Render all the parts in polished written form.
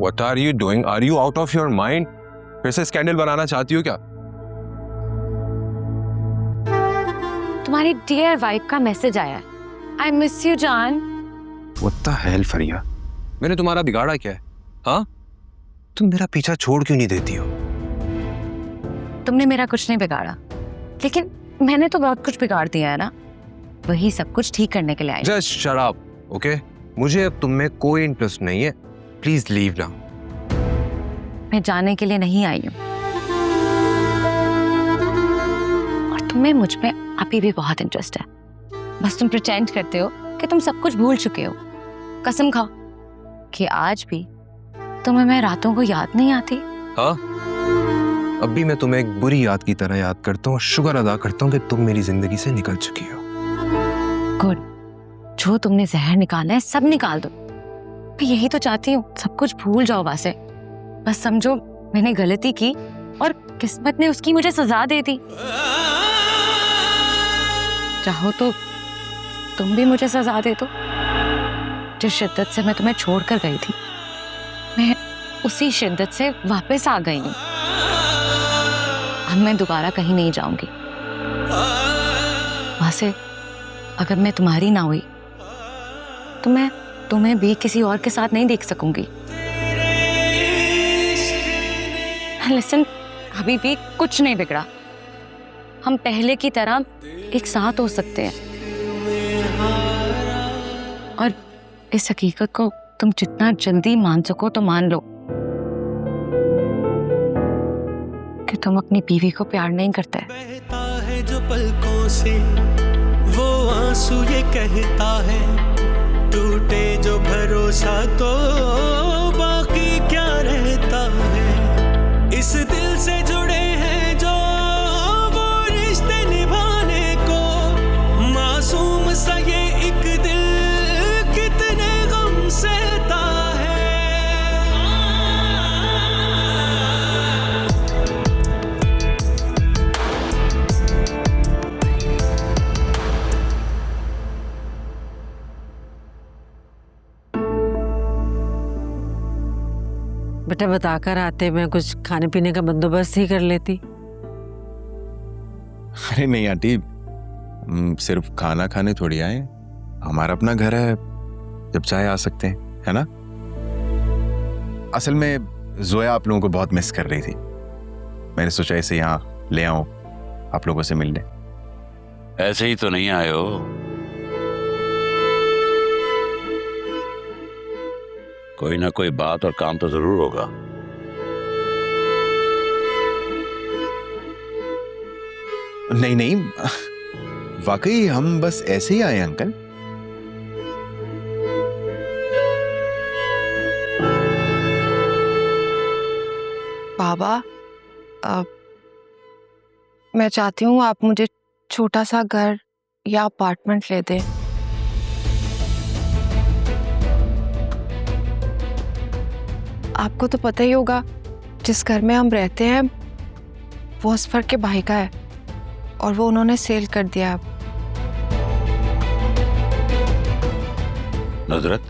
What are you doing? Are you out of your mind? फिर से scandal बनाना चाहती हो क्या? तुम्हारी डियर वाइफ का मैसेज आया है। I miss you जान। What the hell फरिया? मैंने तुम्हारा बिगाड़ा क्या है? हाँ? तुम मेरा पीछा छोड़ क्यों नहीं देती हो? तुमने मेरा कुछ नहीं बिगाड़ा, लेकिन मैंने तो बहुत कुछ बिगाड़ दिया है ना। वही सब कुछ ठीक करने के लिए आई। Just shut up, okay? मुझे अब तुम में कोई इंटरेस्ट नहीं है। Please leave now. मैं जाने के लिए नहीं आई हूँ, और तुम्हें मुझ में अभी भी बहुत इंटरेस्ट है। बस तुम प्रिटेंड करते हो कि तुम सब कुछ भूल चुके हो। कसम खाओ कि आज भी तुम्हें मैं रातों को याद नहीं आती। हाँ, अब भी मैं तुम्हें एक बुरी याद की तरह याद करता हूँ और शुक्र अदा करता हूँ कि तुम मेरी जिंदगी से निकल चुकी हो। गुड, जो तुमने जहर निकाला है सब निकाल दो। मैं यही तो चाहती हूँ, सब कुछ भूल जाओ वैसे। बस समझो मैंने गलती की और किस्मत ने उसकी मुझे सजा दे दी। चाहो तो तुम भी मुझे सजा दे दो। जिस शिद्दत से मैं तुम्हें छोड़कर गई थी, मैं उसी शिद्दत से वापस आ गई हूँ। अब मैं दोबारा कहीं नहीं जाऊंगी। वैसे अगर मैं तुम्हारी ना हुई तो मैं तुम्हें भी किसी और के साथ नहीं देख सकूंगी। लिसन, अभी भी कुछ नहीं बिगड़ा। हम पहले की तरह एक साथ हो सकते हैं, और इस हकीकत को तुम जितना जल्दी मान सको तो मान लो कि तुम अपनी बीवी को प्यार नहीं करते। बहता है जो पलकों से वो आंसू ये कहता है, टूटे जो भरोसा तो बाकी क्या रहता है। इस दिल से जुड़े हैं जो वो रिश्ते निभाने को, मासूम सा ये एक दिल कितने गम सहता है। बेटा बताकर आते, मैं कुछ खाने पीने का बंदोबस्त ही कर लेती। अरे नहीं आंटी, सिर्फ खाना खाने थोड़ी आए। हमारा अपना घर है, जब चाहे आ सकते हैं, है ना? असल में जोया आप लोगों को बहुत मिस कर रही थी। मैंने सोचा इसे यहाँ ले आऊं आप लोगों से मिलने। ऐसे ही तो नहीं आए हो? कोई ना कोई बात और काम तो जरूर होगा। नहीं नहीं, वाकई हम बस ऐसे ही आए अंकल। बाबा, मैं चाहती हूँ आप मुझे छोटा सा घर या अपार्टमेंट ले दें। आपको तो पता ही होगा, जिस घर में हम रहते हैं वो असफर के भाई का है, और वो उन्होंने सेल कर दिया। नुसरत,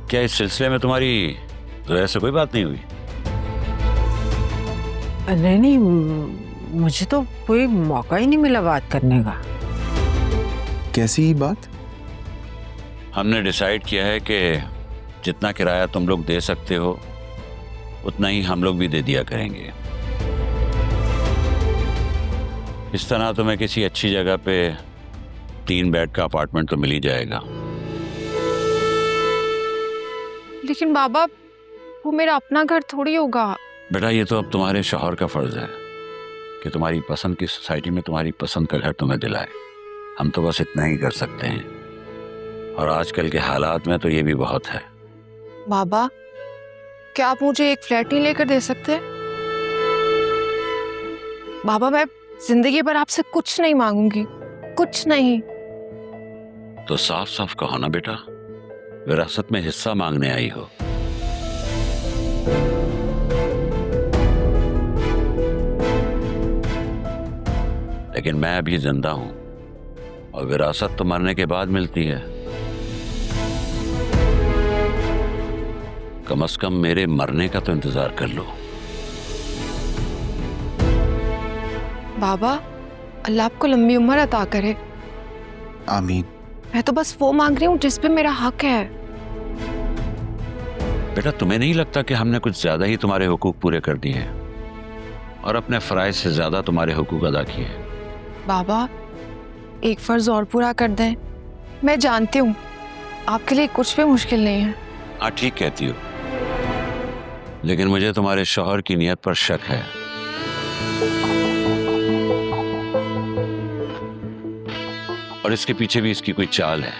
क्या इस सिलसिले में तुम्हारी जोया से कोई बात नहीं हुई? नहीं, मुझे तो कोई मौका ही नहीं मिला बात करने का। कैसी बात? हमने डिसाइड किया है कि जितना किराया तुम लोग दे सकते हो उतना ही हम लोग भी दे दिया करेंगे। इस तरह तुम्हें किसी अच्छी जगह पे 3 बेड का अपार्टमेंट तो मिल ही जाएगा। लेकिन बाबा, वो मेरा अपना घर थोड़ी होगा। बेटा, ये तो अब तुम्हारे शौहर का फर्ज है कि तुम्हारी पसंद की सोसाइटी में तुम्हारी पसंद का घर तुम्हें दिलाए। हम तो बस इतना ही कर सकते हैं, और आजकल के हालात में तो ये भी बहुत है। बाबा, क्या आप मुझे एक फ्लैट नहीं लेकर दे सकते? बाबा, मैं जिंदगी भर आपसे कुछ नहीं मांगूंगी, कुछ नहीं। तो साफ साफ कहो ना बेटा, विरासत में हिस्सा मांगने आई हो। लेकिन मैं अभी जिंदा हूं, और विरासत तो मरने के बाद मिलती है। कम से कम मेरे मरने का तो इंतजार कर लो। बाबा, अल्लाह आपको लंबी उम्र अता करे। आमीन। मैं तो बस वो मांग रही हूँ जिस पे मेरा हक है। बेटा, तुम्हें नहीं लगता कि हमने कुछ ज्यादा ही तुम्हारे हुकूक पूरे कर दिए हैं और अपने फराइज से ज्यादा तुम्हारे हुकूक अदा किए? बाबा, एक फर्ज और पूरा कर दें। मैं जानती हूँ आपके लिए कुछ भी मुश्किल नहीं है। हाँ, ठीक कहती हो, लेकिन मुझे तुम्हारे शौहर की नीयत पर शक है। और इसके पीछे भी इसकी कोई चाल है।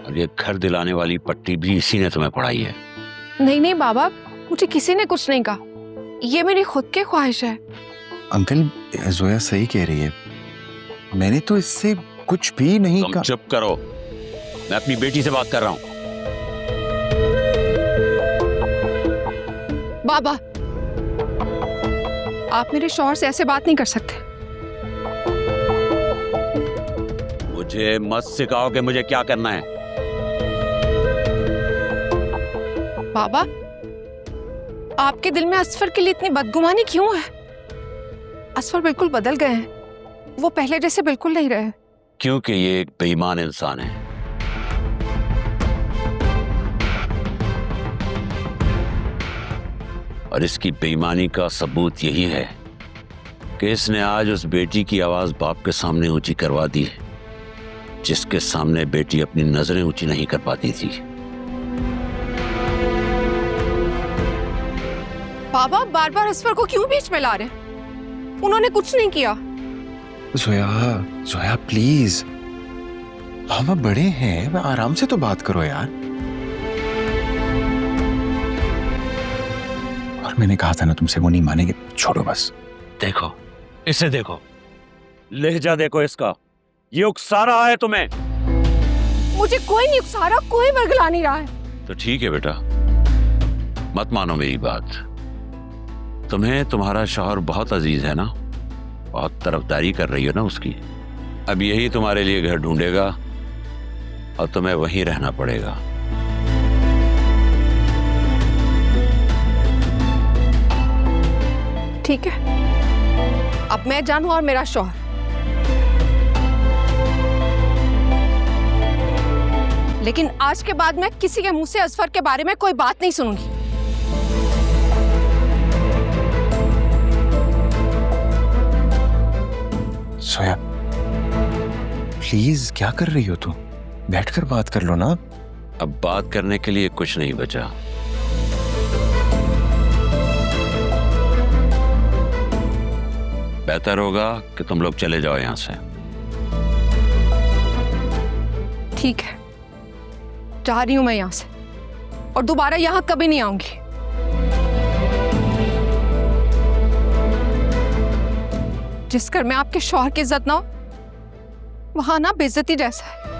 और ये घर दिलाने वाली पट्टी भी इसी ने तुम्हें पढ़ाई है। नहीं नहीं बाबा, मुझे किसी ने कुछ नहीं कहा, ये मेरी खुद की ख्वाहिश है। अंकल, जोया सही कह रही है, मैंने तो इससे कुछ भी नहीं तुम कहा। चुप करो, मैं अपनी बेटी से बात कर रहा हूं। बाबा, आप मेरे शौहर से ऐसे बात नहीं कर सकते। मुझे मत सिखाओ कि मुझे क्या करना है। बाबा, आपके दिल में असफर के लिए इतनी बदगुमानी क्यों है? असफर बिल्कुल बदल गए हैं, वो पहले जैसे बिल्कुल नहीं रहे। क्योंकि ये एक बेईमान इंसान है। और इसकी बेईमानी का सबूत यही है कि इसने आज उस बेटी की आवाज बाप के सामने ऊंची करवा दी है, जिसके सामने बेटी अपनी नजरें ऊंची नहीं कर पाती थी। बाबा, बार बार असफर को क्यों बीच में ला रहे? उन्होंने कुछ नहीं किया। जोया, जोया प्लीज, हम बड़े हैं, आराम से तो बात करो यार। और मैंने कहा था ना तुमसे, वो नहीं मानेंगे, छोड़ो बस। देखो, इसे देखो, लहजा देखो इसका, ये उकसा रहा है तुम्हें। मुझे कोई नहीं उकसा रहा, कोई वर्गला नहीं रहा है। तो ठीक है बेटा, मत मानो मेरी बात। तुम्हें तुम्हारा शौहर बहुत अजीज है ना, बहुत तरफदारी कर रही हो ना उसकी। अब यही तुम्हारे लिए घर ढूंढेगा और तुम्हें वहीं रहना पड़ेगा। ठीक है, अब मैं जानूं और मेरा शौहर। लेकिन आज के बाद मैं किसी के मुंह से असफर के बारे में कोई बात नहीं सुनूंगी। सोया प्लीज, क्या कर रही हो तुम? बैठकर बात कर लो ना। अब बात करने के लिए कुछ नहीं बचा। बेहतर होगा कि तुम लोग चले जाओ यहां से। ठीक है, जा रही हूं मैं यहां से, और दोबारा यहां कभी नहीं आऊंगी। जिस घर में आपके शौहर की इज्जत ना हो, वहां ना बेइज्जती जैसा है।